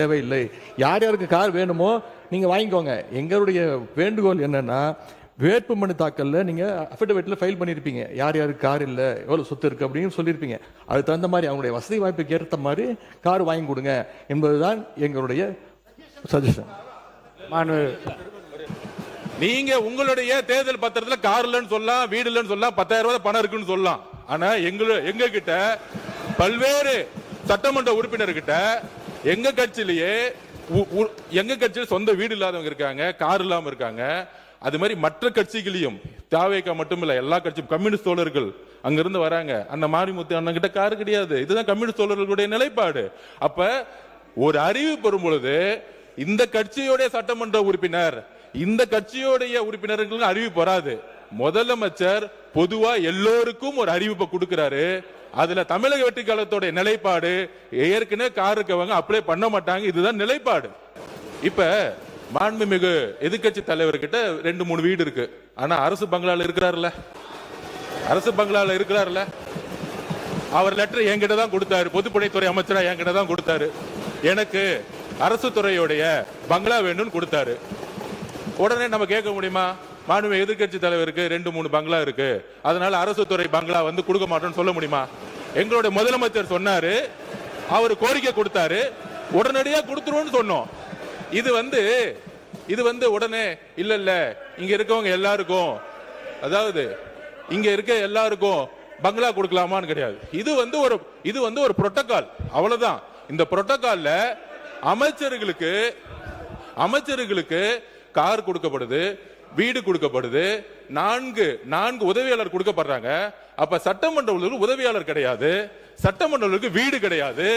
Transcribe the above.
தேவையில்லை. யார் யாருக்கு கார் வேணுமோ நீங்க வாங்கிக்கோங்க. எங்களுடைய வேண்டுகோள் என்னன்னா, வேட்புமனு தாக்கல்ல நீங்க அஃபிடவிட்ல ஃபைல் பண்ணிருப்பீங்க, யார் யாருக்கு கார் இல்ல, எவ்வளவு சொத்து இருக்கு அப்படின்னு சொல்லியிருப்பீங்க. அதுக்கு தகுந்த மாதிரி அவங்களுடைய வசதி வாய்ப்புக்கு ஏற்ற மாதிரி கார் வாங்கி கொடுங்க என்பதுதான் எங்களுடைய சஜஷன். நீங்க உங்களுடைய தேர்தல் பத்திரத்துல கார் இல்லன்னு சொல்லலாம், வீடு இல்லன்னு சொல்லலாம், 10,000 ரூபாய் பணம் இருக்குன்னு சொல்லலாம். ஆனா எங்க கிட்ட பல்வேறு சட்டமன்ற உறுப்பினர்கிட்ட எங்க கட்சியில் சொந்த வீடு இல்லாதவங்க இருக்காங்க, கார் இல்லாம இருக்காங்க. அது மாதிரி மற்ற கட்சிகளையும், தாவேகா மட்டும் இல்ல, எல்லா கட்சியும் கம்யூனிஸ்ட் தோழர்கள் அங்கிருந்து வராங்க. அந்த மாரிமுத்து அண்ணன் கிட்ட கார் கிடையாது. இதுதான் கம்யூனிஸ்ட் தோழர்களுடைய நிலைப்பாடு. அப்ப ஒரு அறிவு பெறும் பொழுது இந்த கட்சியோட சட்டமன்ற உறுப்பினர், இந்த கட்சியோடைய உறுப்பினர்களுக்கு அறிவிப்பு வராது. முதலமைச்சர் பொதுவா எல்லோருக்கும் ஒரு அறிவிப்பை கொடுக்கிறாரு. அதுல தமிழக வெற்றி கழகத்தோட நிலைப்பாடு, ஏற்கனவே கார் இருக்கவங்க அப்ளை பண்ண மாட்டாங்க, இதுதான் நிலைப்பாடு. இப்ப மாண்புமிகு எதிர்கட்சி தலைவர்கிட்ட 2-3 வீடு இருக்கு. ஆனா அரசு பங்களால இருக்கிறாருல்ல, அவர் லெட்டர் என்கிட்ட தான் கொடுத்தாரு. பொதுப்பணித்துறை அமைச்சரா என்கிட்ட தான் கொடுத்தாரு. எனக்கு அரசு துறையுடைய பங்களா வேணும்னு கொடுத்தாரு. உடனே நம்ம கேட்க முடியுமா? மாண்புமிகு எதிர்கட்சி தலைவருக்கு 2-3 பங்களா இருக்கு, அதனால அரசு துறை பங்களா வந்து கொடுக்க மாட்டோம்னு சொல்ல முடியுமா? எங்களுடைய முதலமைச்சர் சொன்னாரு, அவர் கோரிக்கை கொடுத்தாரு, உடனடியா கொடுத்துருவோம்னு சொன்னோம். இது வந்து உடனே இல்ல இங்க இருக்கவங்க எல்லாருக்கும், அதாவது இங்க இருக்க எல்லாருக்கும் பங்களா கொடுக்கலாமான்னு கிடையாது. இது வந்து ஒரு புரோட்டோகால், அவ்வளவுதான். இந்த புரோட்டோகால்ல அமைச்சர்களுக்கு கார் கொடுக்கப்படுது, வீடு கொடுக்கப்படுது, 4 உதவியாளர் கொடுக்கப்படுறாங்க. அப்ப சட்டமன்ற உதவியாளர் கிடையாது, சட்டமன்ற வீடு கிடையாது.